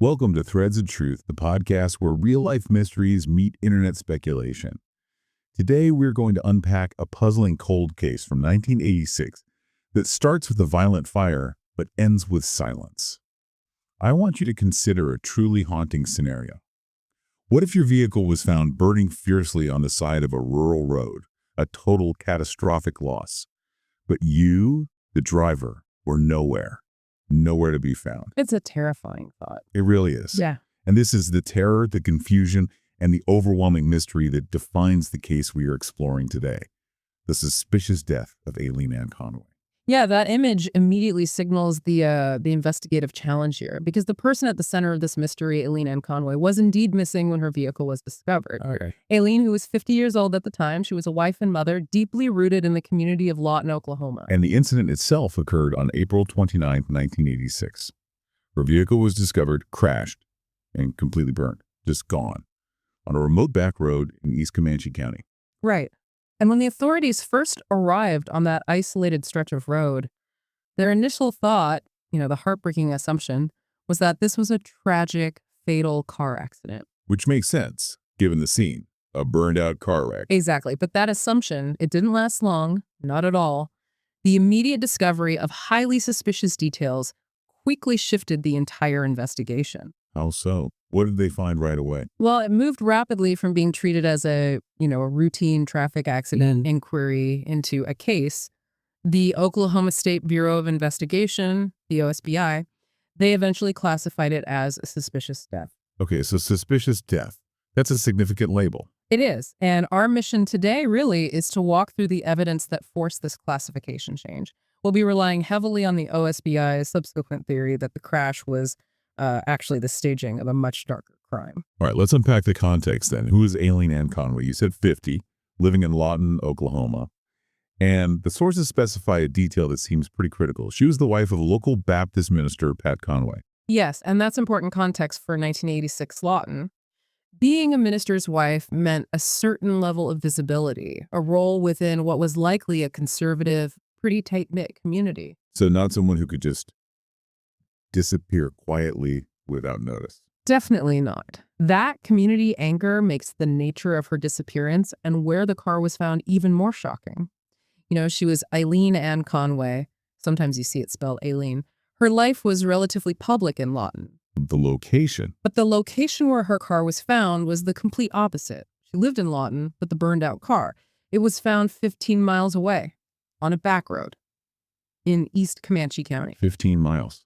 Welcome to Threads of Truth, the podcast where real-life mysteries meet internet speculation. Today, we're going to unpack a puzzling cold case from 1986 that starts with a violent fire but ends with silence. I want you to consider a truly haunting scenario. What if your vehicle was found burning fiercely on the side of a rural road, a total catastrophic loss, but you, the driver, were nowhere to be found? It's a terrifying thought. It really is. Yeah. And this is the terror, the confusion, and the overwhelming mystery that defines the case we are exploring today. The suspicious death of Aileen Ann Conway. Yeah, that image immediately signals the investigative challenge here, because the person at the center of this mystery, Aileen Ann Conway, was indeed missing when her vehicle was discovered. Okay. Aileen, who was 50 years old at the time, she was a wife and mother, deeply rooted in the community of Lawton, Oklahoma. And the incident itself occurred on April 29, 1986. Her vehicle was discovered crashed and completely burned, just gone, on a remote back road in East Comanche County. Right. And when the authorities first arrived on that isolated stretch of road, their initial thought, the heartbreaking assumption, was that this was a tragic, fatal car accident. Which makes sense, given the scene, a burned-out car wreck. Exactly. But that assumption, it didn't last long, not at all. The immediate discovery of highly suspicious details quickly shifted the entire investigation. How so? What did they find right away? Well, it moved rapidly from being treated as a routine traffic accident inquiry into a case. The Oklahoma State Bureau of Investigation, the OSBI, they eventually classified it as a suspicious death. Okay, so suspicious death. That's a significant label. It is. And our mission today really is to walk through the evidence that forced this classification change. We'll be relying heavily on the OSBI's subsequent theory that the crash was actually the staging of a much darker crime. All right, let's unpack the context then. Who is Aileen Ann Conway? You said 50, living in Lawton, Oklahoma. And the sources specify a detail that seems pretty critical. She was the wife of local Baptist minister Pat Conway. Yes, and that's important context for 1986 Lawton. Being a minister's wife meant a certain level of visibility, a role within what was likely a conservative, pretty tight-knit community. So not someone who could just disappear quietly without notice. Definitely not. That community anchor makes the nature of her disappearance and where the car was found even more shocking. She was Aileen Ann Conway. Sometimes you see it spelled Aileen. Her life was relatively public in Lawton. The location. But the location where her car was found was the complete opposite. She lived in Lawton, but the burned out car. It was found 15 miles away on a back road in East Comanche County. 15 miles.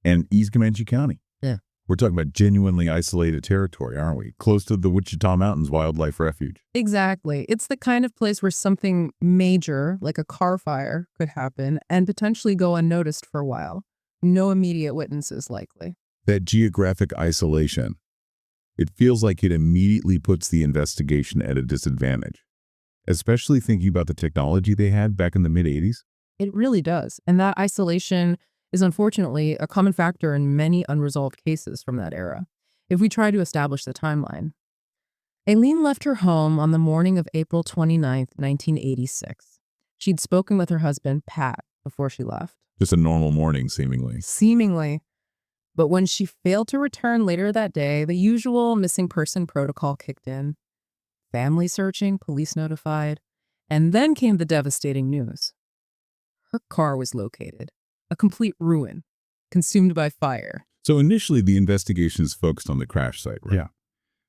And East Comanche County. Yeah. We're talking about genuinely isolated territory, aren't we? Close to the Wichita Mountains Wildlife Refuge. Exactly. It's the kind of place where something major, like a car fire, could happen and potentially go unnoticed for a while. No immediate witnesses likely. That geographic isolation, it feels like it immediately puts the investigation at a disadvantage, especially thinking about the technology they had back in the mid-'80s. It really does. And that isolation is unfortunately a common factor in many unresolved cases from that era. If we try to establish the timeline, Aileen left her home on the morning of April 29th, 1986. She'd spoken with her husband, Pat, before she left. Just a normal morning, seemingly. Seemingly. But when she failed to return later that day, the usual missing person protocol kicked in. Family searching, police notified, and then came the devastating news. Her car was located. A complete ruin, consumed by fire. So initially, the investigation is focused on the crash site, right? Yeah.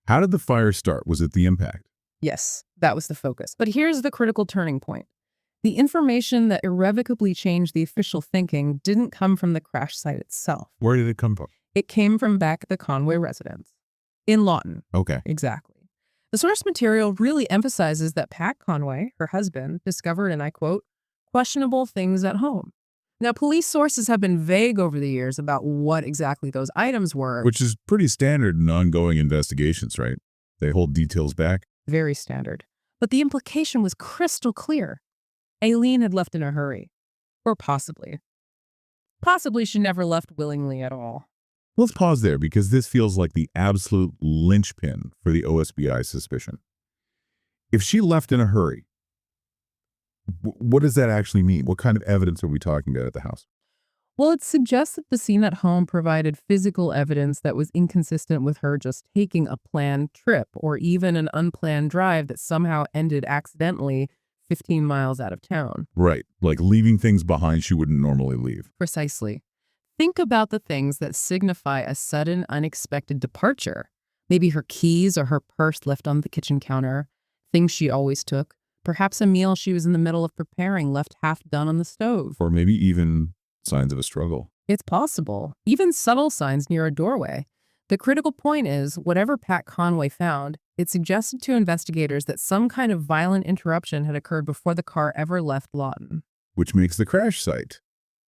How did the fire start? Was it the impact? Yes, that was the focus. But here's the critical turning point. The information that irrevocably changed the official thinking didn't come from the crash site itself. Where did it come from? It came from back at the Conway residence in Lawton. Okay. Exactly. The source material really emphasizes that Pat Conway, her husband, discovered, and I quote, questionable things at home. Now, police sources have been vague over the years about what exactly those items were. Which is pretty standard in ongoing investigations, right? They hold details back. Very standard. But the implication was crystal clear. Aileen had left in a hurry. Or possibly. Possibly she never left willingly at all. Let's pause there because this feels like the absolute linchpin for the OSBI suspicion. If she left in a hurry, what does that actually mean? What kind of evidence are we talking about at the house? Well, it suggests that the scene at home provided physical evidence that was inconsistent with her just taking a planned trip or even an unplanned drive that somehow ended accidentally 15 miles out of town. Right, like leaving things behind she wouldn't normally leave. Precisely. Think about the things that signify a sudden, unexpected departure. Maybe her keys or her purse left on the kitchen counter, things she always took, perhaps a meal she was in the middle of preparing left half done on the stove. Or maybe even signs of a struggle. It's possible, even subtle signs near a doorway. The critical point is, whatever Pat Conway found, it suggested to investigators that some kind of violent interruption had occurred before the car ever left Lawton. Which makes the crash site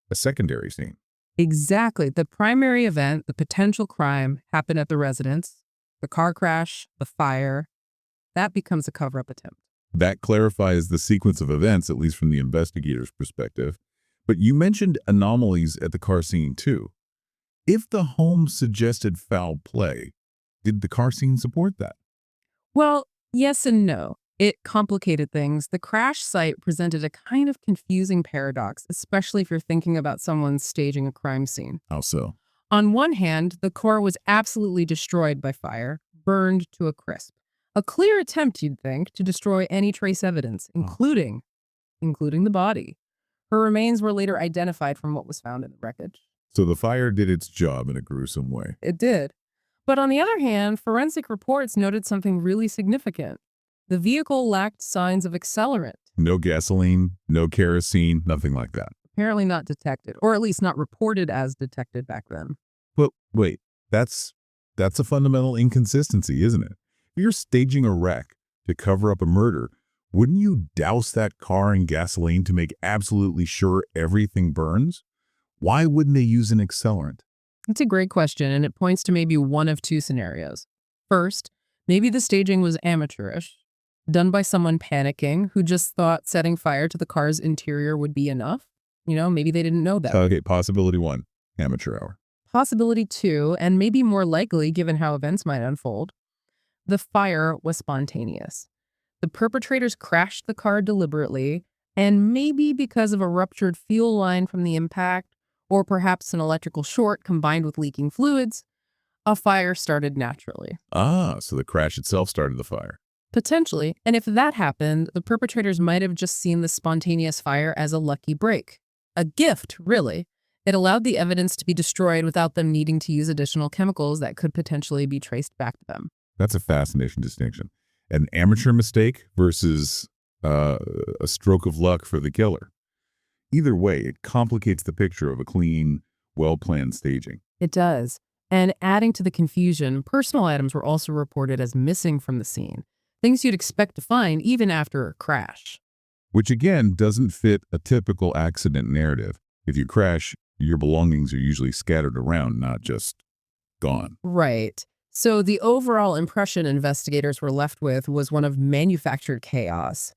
a secondary scene. Exactly. The primary event, the potential crime, happened at the residence. The car crash, the fire, that becomes a cover-up attempt. That clarifies the sequence of events, at least from the investigator's perspective. But you mentioned anomalies at the car scene, too. If the home suggested foul play, did the car scene support that? Well, yes and no. It complicated things. The crash site presented a kind of confusing paradox, especially if you're thinking about someone staging a crime scene. How so? On one hand, the car was absolutely destroyed by fire, burned to a crisp. A clear attempt, you'd think, to destroy any trace evidence, including the body. Her remains were later identified from what was found in the wreckage. So the fire did its job in a gruesome way. It did. But on the other hand, forensic reports noted something really significant. The vehicle lacked signs of accelerant. No gasoline, no kerosene, nothing like that. Apparently not detected, or at least not reported as detected back then. But wait, that's a fundamental inconsistency, isn't it? If you're staging a wreck to cover up a murder, wouldn't you douse that car in gasoline to make absolutely sure everything burns? Why wouldn't they use an accelerant? It's a great question, and it points to maybe one of two scenarios. First, maybe the staging was amateurish, done by someone panicking who just thought setting fire to the car's interior would be enough. Maybe they didn't know that. Okay, possibility one, amateur hour. Possibility two, and maybe more likely given how events might unfold, the fire was spontaneous. The perpetrators crashed the car deliberately, and maybe because of a ruptured fuel line from the impact, or perhaps an electrical short combined with leaking fluids, a fire started naturally. So the crash itself started the fire. Potentially, and if that happened, the perpetrators might have just seen the spontaneous fire as a lucky break. A gift, really. It allowed the evidence to be destroyed without them needing to use additional chemicals that could potentially be traced back to them. That's a fascinating distinction. An amateur mistake versus a stroke of luck for the killer. Either way, it complicates the picture of a clean, well-planned staging. It does. And adding to the confusion, personal items were also reported as missing from the scene. Things you'd expect to find even after a crash. Which again, doesn't fit a typical accident narrative. If you crash, your belongings are usually scattered around, not just gone. Right. So the overall impression investigators were left with was one of manufactured chaos.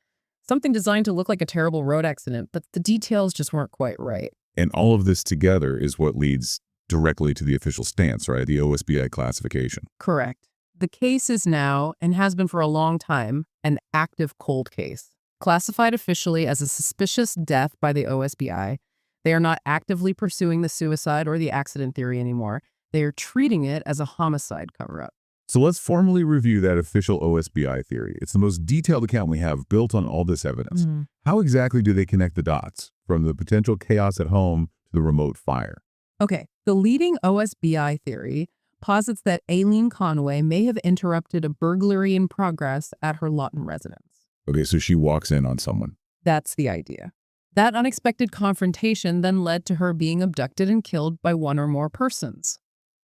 Something designed to look like a terrible road accident, but the details just weren't quite right. And all of this together is what leads directly to the official stance, right? The OSBI classification. Correct. The case is now, and has been for a long time, an active cold case. Classified officially as a suspicious death by the OSBI, they are not actively pursuing the suicide or the accident theory anymore. They are treating it as a homicide cover-up. So let's formally review that official OSBI theory. It's the most detailed account we have built on all this evidence. How exactly do they connect the dots from the potential chaos at home to the remote fire? Okay, the leading OSBI theory posits that Aileen Conway may have interrupted a burglary in progress at her Lawton residence. Okay, so she walks in on someone. That's the idea. That unexpected confrontation then led to her being abducted and killed by one or more persons.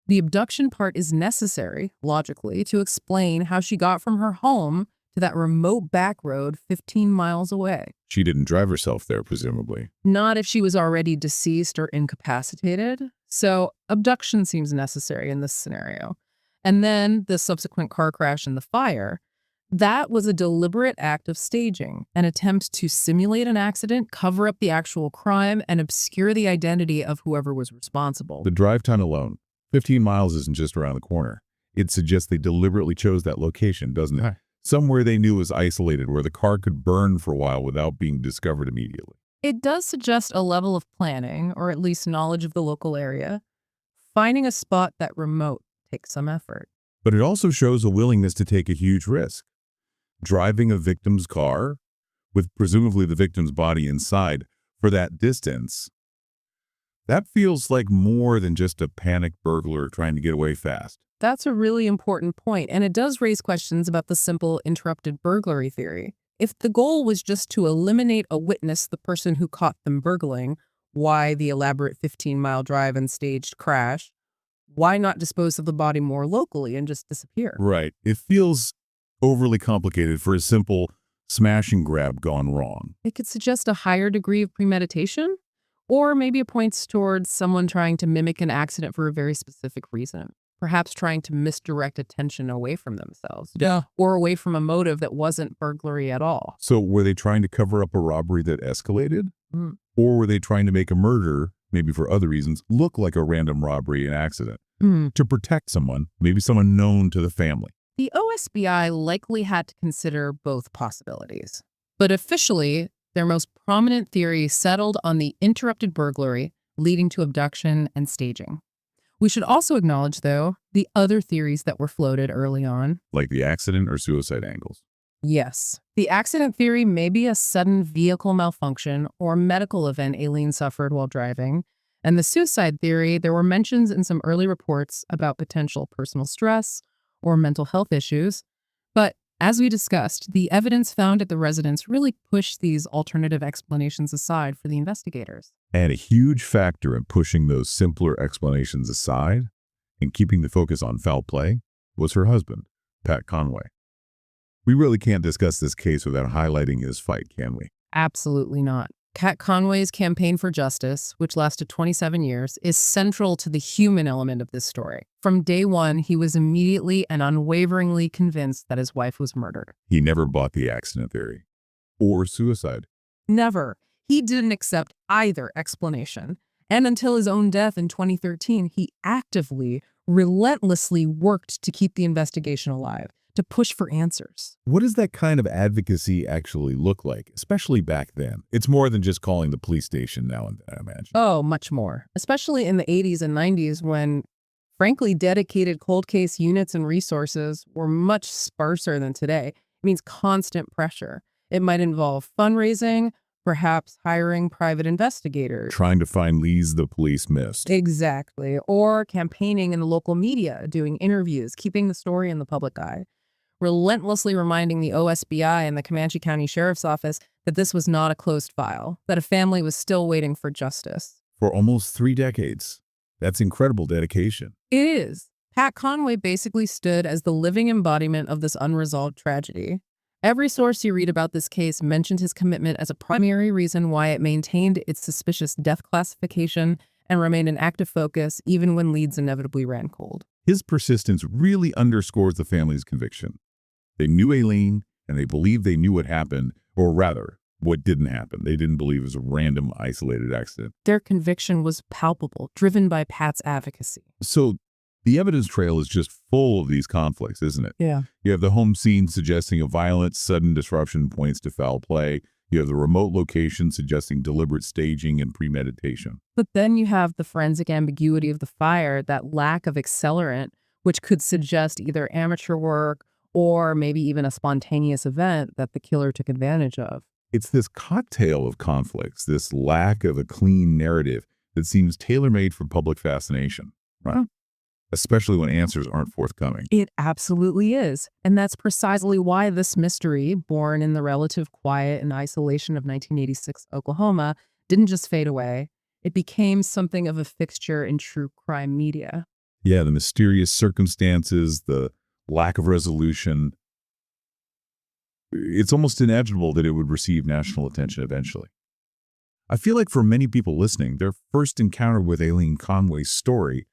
The abduction part is necessary, logically, to explain how she got from her home to that remote back road 15 miles away. She didn't drive herself there, presumably. Not if she was already deceased or incapacitated. So abduction seems necessary in this scenario. And then the subsequent car crash and the fire, that was a deliberate act of staging, an attempt to simulate an accident, cover up the actual crime, and obscure the identity of whoever was responsible. The drive time alone, 15 miles isn't just around the corner. It suggests they deliberately chose that location, doesn't it? Somewhere they knew was isolated, where the car could burn for a while without being discovered immediately. It does suggest a level of planning, or at least knowledge of the local area. Finding a spot that remote takes some effort. But it also shows a willingness to take a huge risk. Driving a victim's car, with presumably the victim's body inside, for that distance, that feels like more than just a panicked burglar trying to get away fast. That's a really important point, and it does raise questions about the simple interrupted burglary theory. If the goal was just to eliminate a witness, the person who caught them burgling, why the elaborate 15-mile drive and staged crash? Why not dispose of the body more locally and just disappear? Right. It feels overly complicated for a simple smash and grab gone wrong. It could suggest a higher degree of premeditation, or maybe it points towards someone trying to mimic an accident for a very specific reason. Perhaps trying to misdirect attention away from themselves. Yeah. Or away from a motive that wasn't burglary at all. So were they trying to cover up a robbery that escalated? Mm. Or were they trying to make a murder, maybe for other reasons, look like a random robbery and accident? Mm. To protect someone, maybe someone known to the family. The OSBI likely had to consider both possibilities. But officially, their most prominent theory settled on the interrupted burglary leading to abduction and staging. We should also acknowledge, though, the other theories that were floated early on. Like the accident or suicide angles. Yes, the accident theory may be a sudden vehicle malfunction or medical event Aileen suffered while driving. And the suicide theory, there were mentions in some early reports about potential personal stress or mental health issues. But as we discussed, the evidence found at the residence really pushed these alternative explanations aside for the investigators. And a huge factor in pushing those simpler explanations aside and keeping the focus on foul play was her husband, Pat Conway. We really can't discuss this case without highlighting his fight, can we? Absolutely not. Pat Conway's campaign for justice, which lasted 27 years, is central to the human element of this story. From day one, he was immediately and unwaveringly convinced that his wife was murdered. He never bought the accident theory or suicide. Never. He didn't accept either explanation. And until his own death in 2013, he actively, relentlessly worked to keep the investigation alive, to push for answers. What does that kind of advocacy actually look like, especially back then? It's more than just calling the police station now and then, I imagine. Oh, much more. Especially in the 80s and 90s when, frankly, dedicated cold case units and resources were much sparser than today. It means constant pressure. It might involve fundraising, perhaps hiring private investigators. Trying to find leads the police missed. Exactly. Or campaigning in the local media, doing interviews, keeping the story in the public eye. Relentlessly reminding the OSBI and the Comanche County Sheriff's Office that this was not a closed file, that a family was still waiting for justice. For almost 3 decades. That's incredible dedication. It is. Pat Conway basically stood as the living embodiment of this unresolved tragedy. Every source you read about this case mentioned his commitment as a primary reason why it maintained its suspicious death classification and remained an active focus even when leads inevitably ran cold. His persistence really underscores the family's conviction. They knew Aileen, and they believed they knew what happened, or rather, what didn't happen. They didn't believe it was a random, isolated accident. Their conviction was palpable, driven by Pat's advocacy. So the evidence trail is just full of these conflicts, isn't it? Yeah. You have the home scene suggesting a violent, sudden disruption points to foul play. You have the remote location suggesting deliberate staging and premeditation. But then you have the forensic ambiguity of the fire, that lack of accelerant, which could suggest either amateur work or maybe even a spontaneous event that the killer took advantage of. It's this cocktail of conflicts, this lack of a clean narrative that seems tailor-made for public fascination, right? Huh. Especially when answers aren't forthcoming. It absolutely is. And that's precisely why this mystery, born in the relative quiet and isolation of 1986 Oklahoma, didn't just fade away. It became something of a fixture in true crime media. Yeah, the mysterious circumstances, the lack of resolution. It's almost inevitable that it would receive national attention eventually. I feel like for many people listening, their first encounter with Aileen Conway's story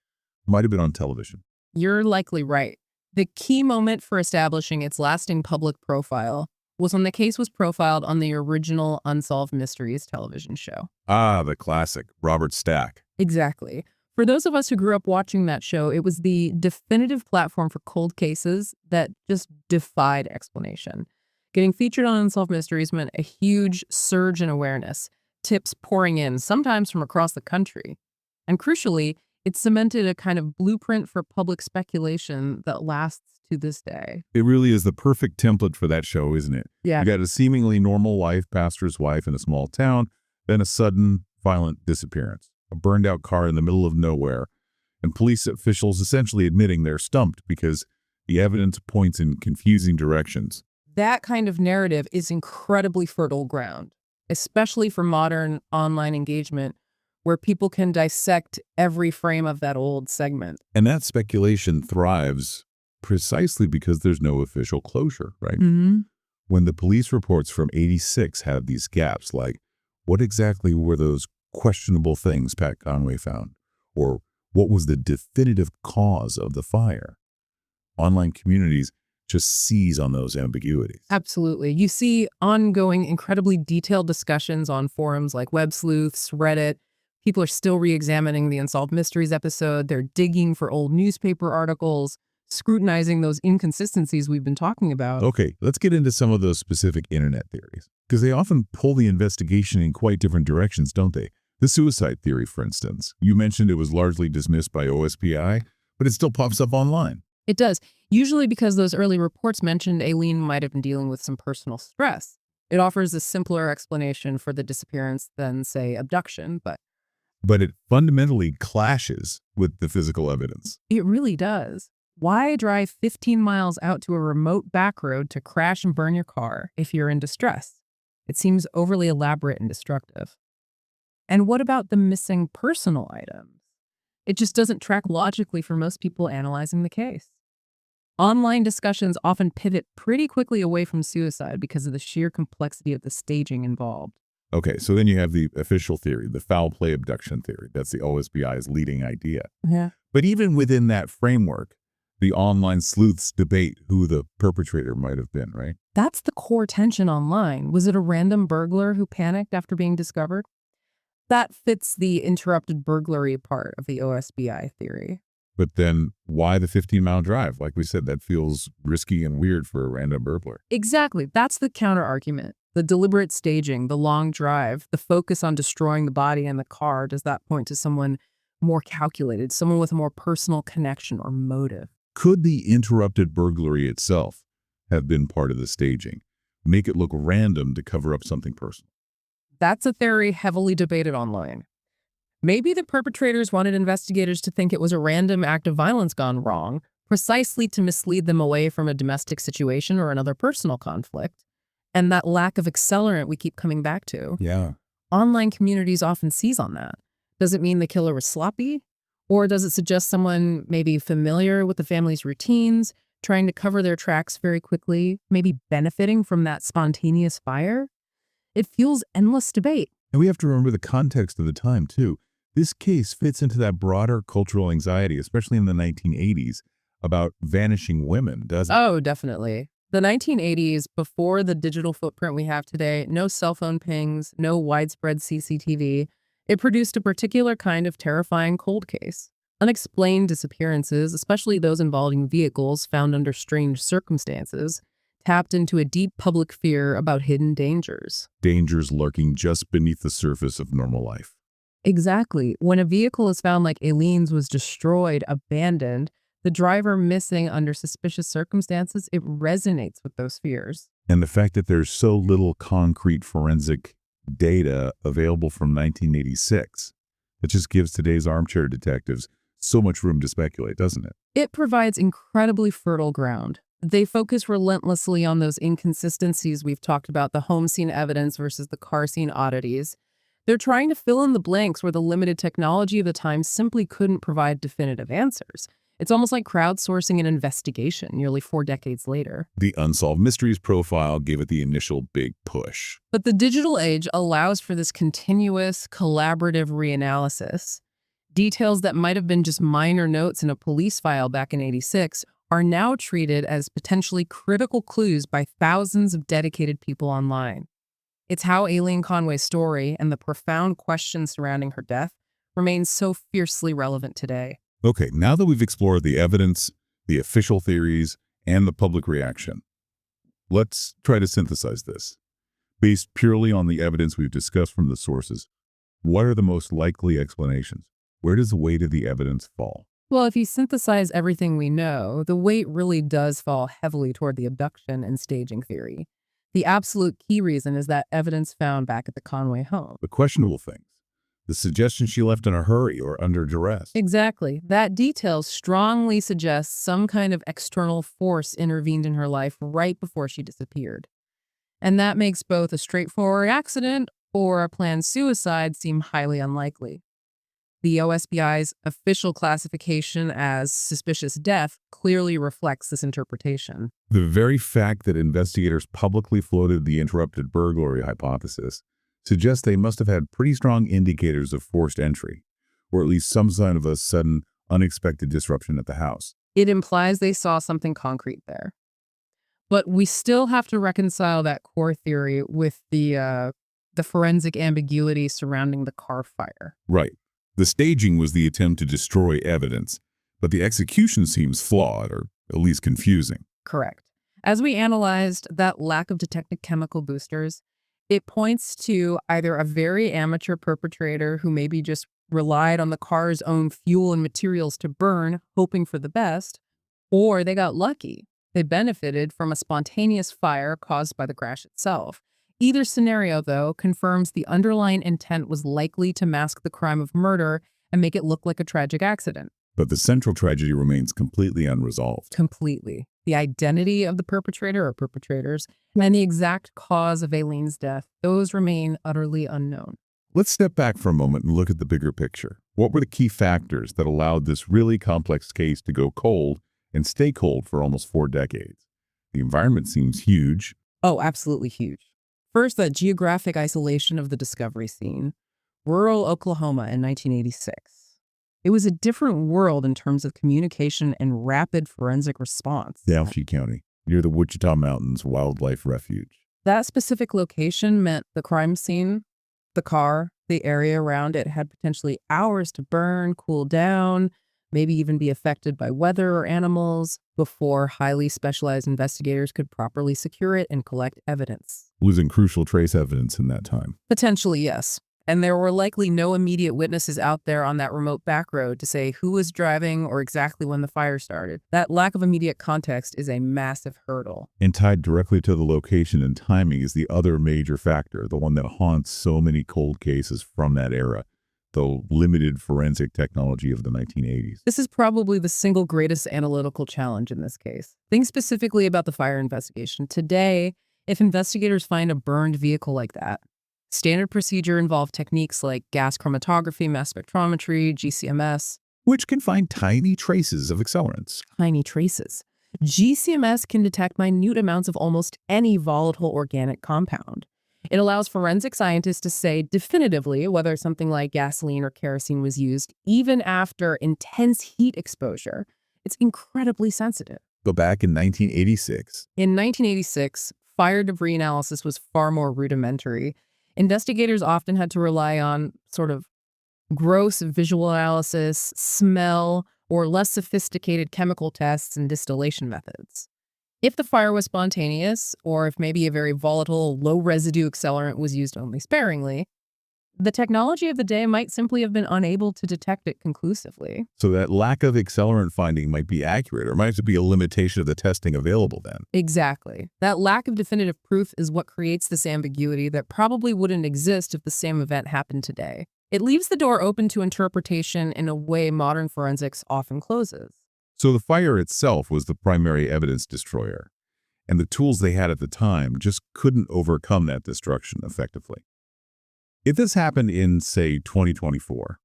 might have been on television. You're likely right. The key moment for establishing its lasting public profile was when the case was profiled on the original Unsolved Mysteries television show. Ah, the classic, Robert Stack. Exactly. For those of us who grew up watching that show, it was the definitive platform for cold cases that just defied explanation. Getting featured on Unsolved Mysteries meant a huge surge in awareness. tips pouring in, sometimes from across the country. And crucially, it cemented a kind of blueprint for public speculation that lasts to this day. It really is the perfect template for that show, isn't it? Yeah. You got a seemingly normal life, pastor's wife in a small town, then a sudden, violent disappearance, a burned-out car in the middle of nowhere, and police officials essentially admitting they're stumped because the evidence points in confusing directions. That kind of narrative is incredibly fertile ground, especially for modern online engagement, where people can dissect every frame of that old segment. And that speculation thrives precisely because there's no official closure, right? Mm-hmm. When the police reports from '86 have these gaps, like, what exactly were those questionable things Pat Conway found? Or what was the definitive cause of the fire? Online communities just seize on those ambiguities. Absolutely. You see ongoing, incredibly detailed discussions on forums like Web Sleuths, Reddit. People are still re-examining the Unsolved Mysteries episode. They're digging for old newspaper articles, scrutinizing those inconsistencies we've been talking about. Okay, let's get into some of those specific internet theories, because they often pull the investigation in quite different directions, don't they? The suicide theory, for instance. You mentioned it was largely dismissed by OSPI, but it still pops up online. It does, usually because those early reports mentioned Aileen might have been dealing with some personal stress. It offers a simpler explanation for the disappearance than, say, abduction, But it fundamentally clashes with the physical evidence. it really does. Why drive 15 miles out to a remote back road to crash and burn your car if you're in distress? It seems overly elaborate and destructive. And what about the missing personal items? It just doesn't track logically for most people analyzing the case. Online discussions often pivot pretty quickly away from suicide because of the sheer complexity of the staging involved. Okay, so then you have the official theory, the foul play abduction theory. That's the OSBI's leading idea. Yeah. But even within that framework, the online sleuths debate who the perpetrator might have been, right? That's the core tension online. Was it a random burglar who panicked after being discovered? That fits the interrupted burglary part of the OSBI theory. But then why the 15-mile drive? Like we said, that feels risky and weird for a random burglar. Exactly. That's the counter-argument. The deliberate staging, the long drive, the focus on destroying the body and the car, does that point to someone more calculated, someone with a more personal connection or motive? Could the interrupted burglary itself have been part of the staging? Make it look random to cover up something personal? That's a theory heavily debated online. Maybe the perpetrators wanted investigators to think it was a random act of violence gone wrong, precisely to mislead them away from a domestic situation or another personal conflict. And that lack of accelerant we keep coming back to. Yeah. Online communities often seize on that. Does it mean the killer was sloppy? Or does it suggest someone maybe familiar with the family's routines, trying to cover their tracks very quickly, maybe benefiting from that spontaneous fire? It fuels endless debate. And we have to remember the context of the time, too. This case fits into that broader cultural anxiety, especially in the 1980s, about vanishing women, doesn't it? Oh, definitely. The 1980s, before the digital footprint we have today, no cell phone pings, no widespread CCTV, it produced a particular kind of terrifying cold case. Unexplained disappearances, especially those involving vehicles found under strange circumstances, tapped into a deep public fear about hidden dangers. Dangers lurking just beneath the surface of normal life. Exactly. When a vehicle is found like Aileen's was destroyed, abandoned, the driver missing under suspicious circumstances, it resonates with those fears. And the fact that there's so little concrete forensic data available from 1986, it just gives today's armchair detectives so much room to speculate, doesn't it? It provides incredibly fertile ground. They focus relentlessly on those inconsistencies we've talked about, the home scene evidence versus the car scene oddities. They're trying to fill in the blanks where the limited technology of the time simply couldn't provide definitive answers. It's almost like crowdsourcing an investigation nearly 4 decades later. The Unsolved Mysteries profile gave it the initial big push. But the digital age allows for this continuous, collaborative reanalysis. Details that might have been just minor notes in a police file back in '86 are now treated as potentially critical clues by thousands of dedicated people online. It's how Aileen Conway's story and the profound questions surrounding her death remains so fiercely relevant today. Okay, now that we've explored the evidence, the official theories, and the public reaction, let's try to synthesize this. Based purely on the evidence we've discussed from the sources, what are the most likely explanations? Where does the weight of the evidence fall? Well, if you synthesize everything we know, the weight really does fall heavily toward the abduction and staging theory. The absolute key reason is that evidence found back at the Conway home. The questionable things. The suggestion she left in a hurry or under duress. Exactly. That detail strongly suggests some kind of external force intervened in her life right before she disappeared. And that makes both a straightforward accident or a planned suicide seem highly unlikely. The OSBI's official classification as suspicious death clearly reflects this interpretation. The very fact that investigators publicly floated the interrupted burglary hypothesis suggests they must have had pretty strong indicators of forced entry, or at least some sign of a sudden, unexpected disruption at the house. It implies they saw something concrete there. But we still have to reconcile that core theory with the forensic ambiguity surrounding the car fire. Right. The staging was the attempt to destroy evidence, but the execution seems flawed, or at least confusing. Correct. As we analyzed that lack of detected chemical boosters, it points to either a very amateur perpetrator who maybe just relied on the car's own fuel and materials to burn, hoping for the best, or they got lucky. They benefited from a spontaneous fire caused by the crash itself. Either scenario, though, confirms the underlying intent was likely to mask the crime of murder and make it look like a tragic accident. But the central tragedy remains completely unresolved. Completely. The identity of the perpetrator or perpetrators and the exact cause of Aileen's death, those remain utterly unknown. Let's step back for a moment and look at the bigger picture. What were the key factors that allowed this really complex case to go cold and stay cold for almost 4 decades? The environment seems huge. Oh, absolutely huge. First, the geographic isolation of the discovery scene. Rural Oklahoma in 1986. It was a different world in terms of communication and rapid forensic response. Dalhousie County, near the Wichita Mountains Wildlife Refuge. That specific location meant the crime scene, the car, the area around it had potentially hours to burn, cool down, maybe even be affected by weather or animals before highly specialized investigators could properly secure it and collect evidence. Losing crucial trace evidence in that time. Potentially, yes. And there were likely no immediate witnesses out there on that remote back road to say who was driving or exactly when the fire started. That lack of immediate context is a massive hurdle. And tied directly to the location and timing is the other major factor, the one that haunts so many cold cases from that era, the limited forensic technology of the 1980s. This is probably the single greatest analytical challenge in this case. Think specifically about the fire investigation. Today, if investigators find a burned vehicle like that, standard procedure involved techniques like gas chromatography, mass spectrometry, GCMS. Which can find tiny traces of accelerants. Tiny traces. GCMS can detect minute amounts of almost any volatile organic compound. It allows forensic scientists to say definitively whether something like gasoline or kerosene was used, even after intense heat exposure. It's incredibly sensitive. But back in 1986. In 1986, fire debris analysis was far more rudimentary. Investigators often had to rely on sort of gross visual analysis, smell, or less sophisticated chemical tests and distillation methods. If the fire was spontaneous, or if maybe a very volatile, low-residue accelerant was used only sparingly, the technology of the day might simply have been unable to detect it conclusively. So that lack of accelerant finding might be accurate, or might be a limitation of the testing available then. Exactly. That lack of definitive proof is what creates this ambiguity that probably wouldn't exist if the same event happened today. It leaves the door open to interpretation in a way modern forensics often closes. So the fire itself was the primary evidence destroyer, and the tools they had at the time just couldn't overcome that destruction effectively. If this happened in, say, 2024,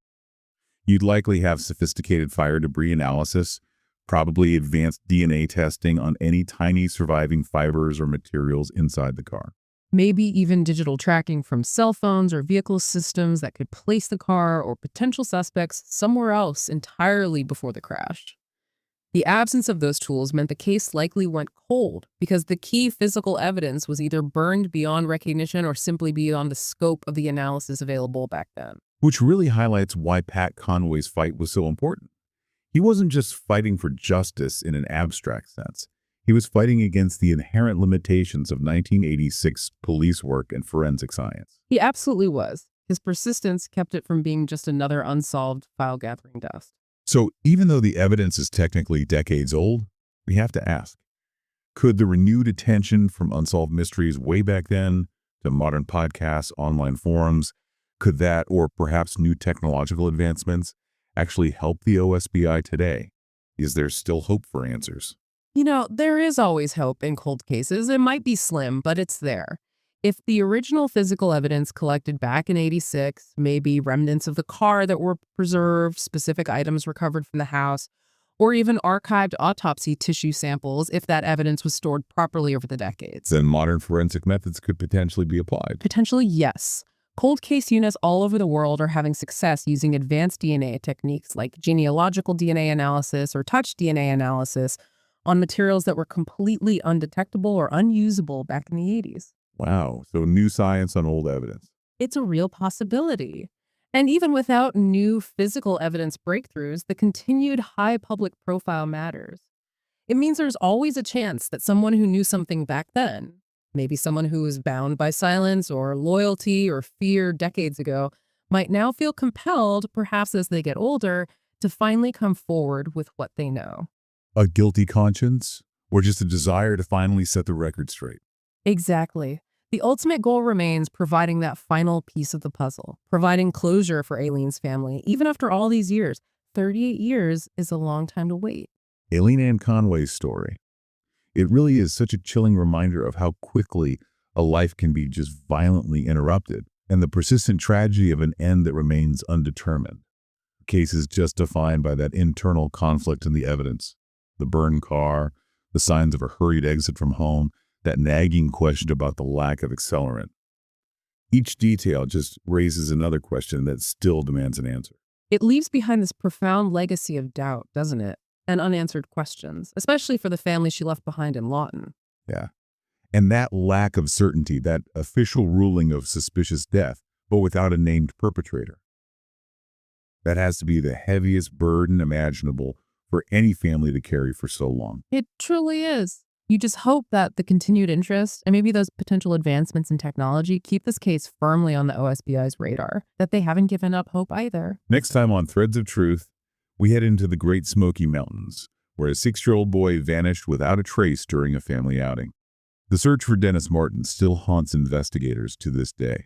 you'd likely have sophisticated fire debris analysis, probably advanced DNA testing on any tiny surviving fibers or materials inside the car. Maybe even digital tracking from cell phones or vehicle systems that could place the car or potential suspects somewhere else entirely before the crash. The absence of those tools meant the case likely went cold because the key physical evidence was either burned beyond recognition or simply beyond the scope of the analysis available back then. Which really highlights why Pat Conway's fight was so important. He wasn't just fighting for justice in an abstract sense. He was fighting against the inherent limitations of 1986 police work and forensic science. He absolutely was. His persistence kept it from being just another unsolved file-gathering dust. So even though the evidence is technically decades old, we have to ask, could the renewed attention from unsolved mysteries way back then to modern podcasts, online forums, could that, or perhaps new technological advancements, actually help the OSBI today? Is there still hope for answers? You know, there is always hope in cold cases. It might be slim, but it's there. If the original physical evidence collected back in '86, maybe remnants of the car that were preserved, specific items recovered from the house, or even archived autopsy tissue samples, if that evidence was stored properly over the decades. Then modern forensic methods could potentially be applied. Potentially, yes. Cold case units all over the world are having success using advanced DNA techniques like genealogical DNA analysis or touch DNA analysis on materials that were completely undetectable or unusable back in the '80s. Wow, so new science on old evidence. It's a real possibility. And even without new physical evidence breakthroughs, the continued high public profile matters. It means there's always a chance that someone who knew something back then, maybe someone who was bound by silence or loyalty or fear decades ago, might now feel compelled, perhaps as they get older, to finally come forward with what they know. A guilty conscience, or just a desire to finally set the record straight? Exactly. The ultimate goal remains providing that final piece of the puzzle, providing closure for Aileen's family, even after all these years. 38 years is a long time to wait. Aileen Ann Conway's story. It really is such a chilling reminder of how quickly a life can be just violently interrupted, and the persistent tragedy of an end that remains undetermined. The case is just defined by that internal conflict in the evidence. The burned car, the signs of a hurried exit from home, that nagging question about the lack of accelerant. Each detail just raises another question that still demands an answer. It leaves behind this profound legacy of doubt, doesn't it? And unanswered questions, especially for the family she left behind in Lawton. Yeah. And that lack of certainty, that official ruling of suspicious death, but without a named perpetrator. That has to be the heaviest burden imaginable for any family to carry for so long. It truly is. You just hope that the continued interest and maybe those potential advancements in technology keep this case firmly on the OSBI's radar, that they haven't given up hope either. Next time on Threads of Truth, we head into the Great Smoky Mountains, where a 6-year-old boy vanished without a trace during a family outing. The search for Dennis Martin still haunts investigators to this day.